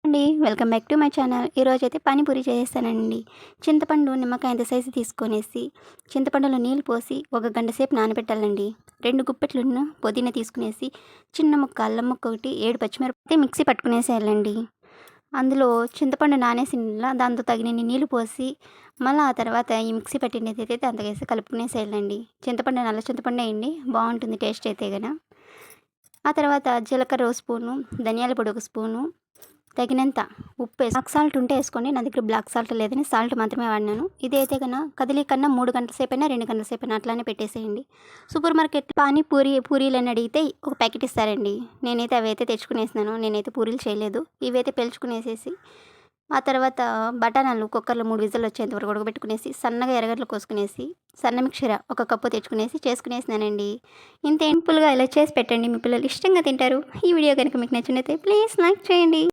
అండి welcome back to my channel. ఈరోజైతే పానీపూరి చేసేస్తానండి. చింతపండు నిమ్మకాయ అంత సైజు తీసుకొనేసి చింతపండులో నీళ్ళు పోసి ఒక గంట సేపు నానబెట్టాలండి. 2 గుప్పెట్లను పుదీనా తీసుకునేసి చిన్న ముక్క అల్లం ముక్క ఒకటి 7 పచ్చిమిరపకాయ మిక్సీ పట్టుకునేసేయాలండి. అందులో చింతపండు నానేసినలా దాంతో తగినన్ని నీళ్ళు పోసి మళ్ళీ ఆ తర్వాత ఈ మిక్సీ పట్టినదైతే దాంతో వేసి కలుపుకునేసేయాలండి. చింతపండు నల్ల చింతపండు వేయండి, బాగుంటుంది టేస్ట్ అయితే గన. ఆ తర్వాత జీలకర్ర ఒక స్పూను, ధనియాల పొడి ఒక స్పూను, తగినంత ఉప్పు బ్లాక్ సాల్ట్ ఉంటే వేసుకోండి. నా దగ్గర బ్లాక్ సాల్ట్ లేదని సాల్ట్ మాత్రమే వాడినాను. ఇదైతే కన్నా కదిలీ కన్నా 3 గంటల సేపైనా 2 గంటల సేపైనా అట్లానే పెట్టేసేయండి. సూపర్ మార్కెట్ పూరీలు అని అడిగితే ఒక ప్యాకెట్ ఇస్తారండి. నేనైతే అవైతే తెచ్చుకునేసినాను. నేనైతే పూరీలు చేయలేదు. ఇవైతే పెలుచుకునేసేసి ఆ తర్వాత బఠానాలు కుక్కర్లో 3 విజిల్లు వచ్చేంత వరకు ఉడకబెట్టుకునేసి సన్నగా ఎర్రగడ్డలు కోసుకునేసి సన్న మిక్చర్ ఒక కప్పు తెచ్చుకునేసి చేసుకునేసినానండి. ఇంత సింపుల్గా ఇలా చేసి పెట్టండి, మీ పిల్లలు ఇష్టంగా తింటారు. ఈ వీడియో కనుక మీకు నచ్చినట్లయితే ప్లీజ్ లైక్ చేయండి.